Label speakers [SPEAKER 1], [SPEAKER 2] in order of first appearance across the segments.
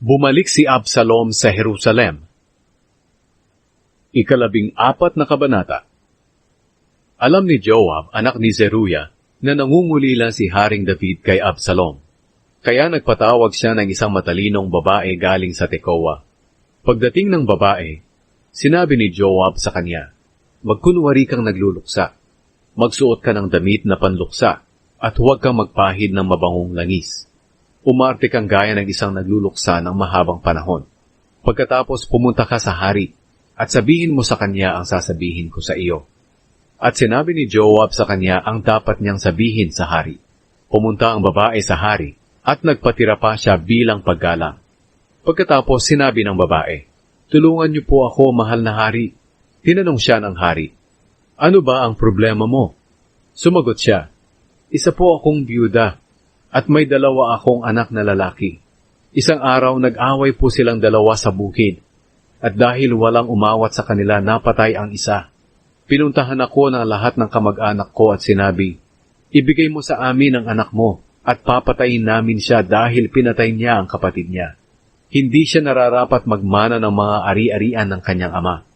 [SPEAKER 1] Bumalik si Absalom sa Jerusalem. Ika-14 na kabanata. Alam ni Joab, anak ni Zeruiah, na nangungulila si Haring David kay Absalom. Kaya nagpatawag siya ng isang matalinong babae galing sa Tekoa. Pagdating ng babae, sinabi ni Joab sa kanya, "Magkunwari kang nagluluksa. Magsuot ka ng damit na panluksa, at huwag kang magpahid ng mabangong langis. Umarte kang gaya ng isang nagluluksa ng mahabang panahon. Pagkatapos pumunta ka sa hari, at sabihin mo sa kanya ang sasabihin ko sa iyo." At sinabi ni Joab sa kanya ang dapat niyang sabihin sa hari. Pumunta ang babae sa hari, at nagpatira pa siya bilang paggalang. Pagkatapos sinabi ng babae, "Tulungan niyo po ako, mahal na hari." Tinanong siya ng hari, "Ano ba ang problema mo?" Sumagot siya, "Isa po akong biyuda, at may 2 akong anak na lalaki. Isang araw nag-away po silang 2 sa bukid, at dahil walang umawat sa kanila, napatay ang isa. Pinuntahan ako ng lahat ng kamag-anak ko at sinabi, 'Ibigay mo sa amin ang anak mo, at papatayin namin siya dahil pinatay niya ang kapatid niya. Hindi siya nararapat magmana ng mga ari-arian ng kanyang ama.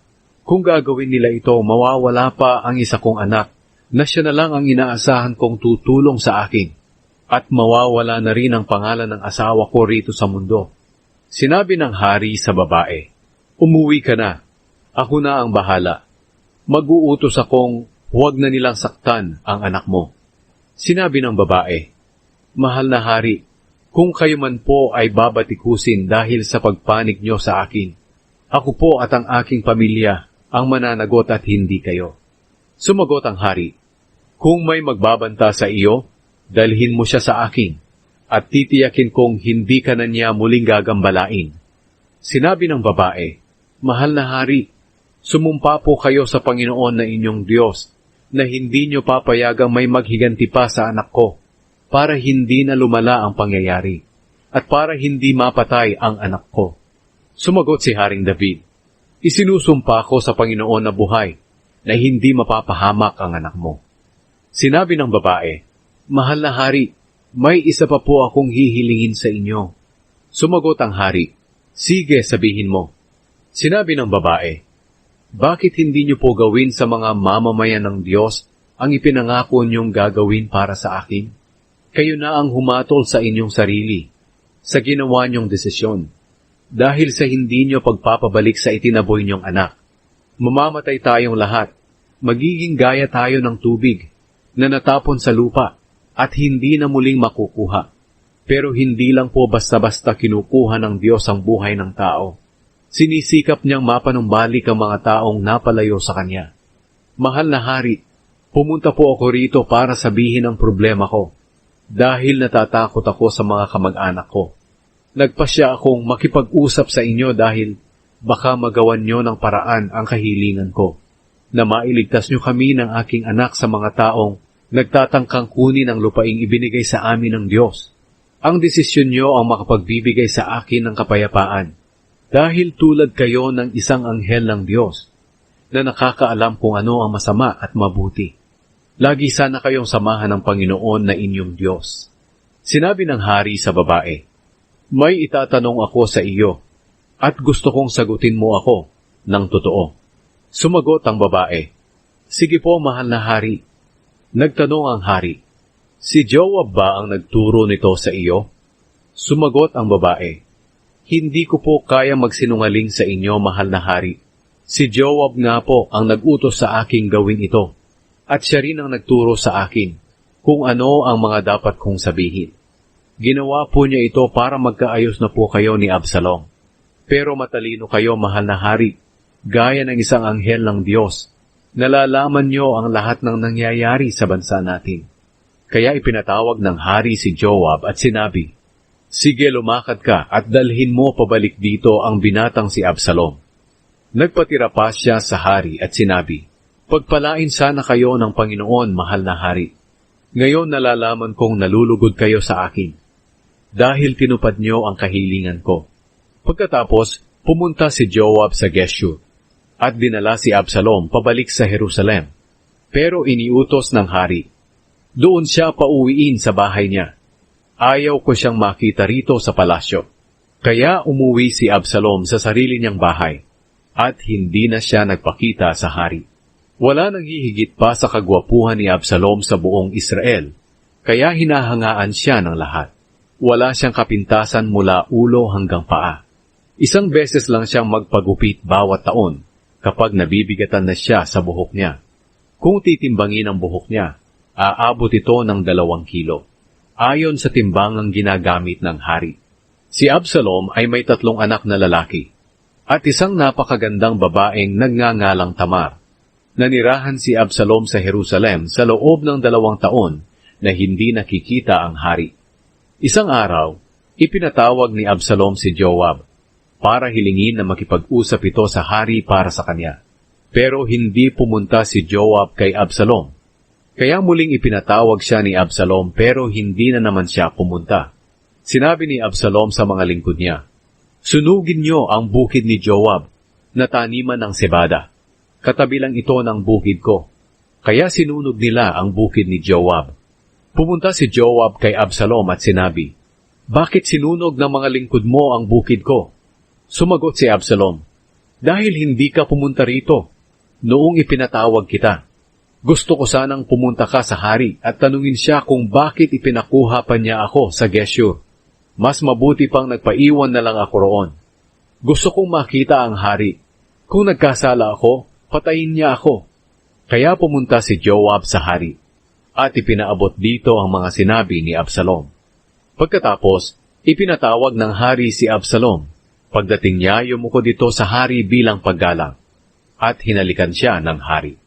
[SPEAKER 1] Kung gagawin nila ito, mawawala pa ang isa kong anak, na siya na lang ang inaasahan kong tutulong sa akin. At mawawala na rin ang pangalan ng asawa ko rito sa mundo.' Sinabi ng hari sa babae, "Umuwi ka na. Ako na ang bahala. Mag-uutos akong huwag na nilang saktan ang anak mo." Sinabi ng babae, "Mahal na hari, kung kayo man po ay babatikusin dahil sa pagpanig nyo sa akin, ako po at ang aking pamilya ang mananagot at hindi kayo." Sumagot ang hari, "Kung may magbabanta sa iyo, dalhin mo siya sa akin, at titiyakin kong hindi ka na niya muling gagambalain." Sinabi ng babae, "Mahal na hari, sumumpa po kayo sa Panginoon na inyong Diyos, na hindi niyo papayagang may maghiganti pa sa anak ko, para hindi na lumala ang pangyayari, at para hindi mapatay ang anak ko." Sumagot si Haring David, "Isinusumpa ko sa Panginoon na buhay, na hindi mapapahamak ang anak mo." Sinabi ng babae, "Mahal na hari, may isa pa po akong hihilingin sa inyo." Sumagot ang hari, "Sige, sabihin mo." Sinabi ng babae, "Bakit hindi niyo po gawin sa mga mamamayan ng Diyos ang ipinangako niyong gagawin para sa akin? Kayo na ang humatol sa inyong sarili, sa ginawa niyong desisyon, dahil sa hindi niyo pagpapabalik sa itinaboy niyong anak. Mamamatay tayong lahat, magiging gaya tayo ng tubig na natapon sa lupa, at hindi na muling makukuha. Pero hindi lang po basta-basta kinukuha ng Diyos ang buhay ng tao. Sinisikap niyang mapanumbalik ang mga taong napalayo sa Kanya. Mahal na hari, pumunta po ako rito para sabihin ang problema ko, dahil natatakot ako sa mga kamag-anak ko. Nagpasya akong makipag-usap sa inyo dahil baka magawan niyo ng paraan ang kahilingan ko, na mailigtas niyo kami ng aking anak sa mga taong nagtatangkang kunin ang lupaing ibinigay sa amin ng Diyos. Ang desisyon niyo ang makapagbibigay sa akin ng kapayapaan, dahil tulad kayo ng isang anghel ng Diyos, na nakakaalam kung ano ang masama at mabuti. Lagi sana kayong samahan ng Panginoon na inyong Diyos." Sinabi ng hari sa babae, "May itatanong ako sa iyo, at gusto kong sagutin mo ako ng totoo." Sumagot ang babae, "Sige po, mahal na hari." Nagtanong ang hari, "Si Joab ba ang nagturo nito sa iyo?" Sumagot ang babae, "Hindi ko po kaya magsinungaling sa inyo, mahal na hari. Si Joab nga po ang nag-utos sa aking gawin ito, at siya rin ang nagturo sa akin kung ano ang mga dapat kong sabihin. Ginawa po niya ito para magkaayos na po kayo ni Absalom. Pero matalino kayo, mahal na hari, gaya ng isang anghel ng Diyos. Nalalaman niyo ang lahat ng nangyayari sa bansa natin." Kaya ipinatawag ng hari si Joab at sinabi, "Sige, lumakad ka at dalhin mo pabalik dito ang binatang si Absalom." Nagpatira pa siya sa hari at sinabi, "Pagpalain sana kayo ng Panginoon, mahal na hari. Ngayon nalalaman kong nalulugod kayo sa akin, dahil tinupad niyo ang kahilingan ko." Pagkatapos, pumunta si Joab sa Geshur, at dinala si Absalom pabalik sa Jerusalem. Pero iniutos ng hari, doon siya pauwiin sa bahay niya. Ayaw ko siyang makita rito sa palasyo. Kaya umuwi si Absalom sa sarili niyang bahay at hindi na siya nagpakita sa hari. Wala nang hihigit pa sa kagwapuhan ni Absalom sa buong Israel, kaya hinahangaan siya ng lahat. Wala siyang kapintasan mula ulo hanggang paa. Isang beses lang siyang magpagupit bawat taon kapag nabibigatan na siya sa buhok niya. Kung titimbangin ang buhok niya, aabot ito ng 2 kilo, ayon sa timbangang ginagamit ng hari. Si Absalom ay may 3 anak na lalaki at isang napakagandang babaeng nagngangalang Tamar. Nanirahan si Absalom sa Jerusalem sa loob ng 2 taon na hindi nakikita ang hari. Isang araw, ipinatawag ni Absalom si Joab para hilingin na makipag-usap ito sa hari para sa kanya. Pero hindi pumunta si Joab kay Absalom. Kaya muling ipinatawag siya ni Absalom pero hindi na naman siya pumunta. Sinabi ni Absalom sa mga lingkod niya, "Sunugin niyo ang bukid ni Joab na taniman ng sebada. Katabi lang ito ng bukid ko." Kaya sinunog nila ang bukid ni Joab. Pumunta si Joab kay Absalom at sinabi, "Bakit sinunog ng mga lingkod mo ang bukid ko?" Sumagot si Absalom, "Dahil hindi ka pumunta rito, noong ipinatawag kita. Gusto ko sanang pumunta ka sa hari at tanungin siya kung bakit ipinakuha pa niya ako sa Geshur. Mas mabuti pang nagpaiwan na lang ako roon. Gusto kong makita ang hari. Kung nagkasala ako, patayin niya ako." Kaya pumunta si Joab sa hari at ipinaabot dito ang mga sinabi ni Absalom. Pagkatapos, ipinatawag ng hari si Absalom. Pagdating niya, yumuko dito sa hari bilang paggalang at hinalikan siya ng hari.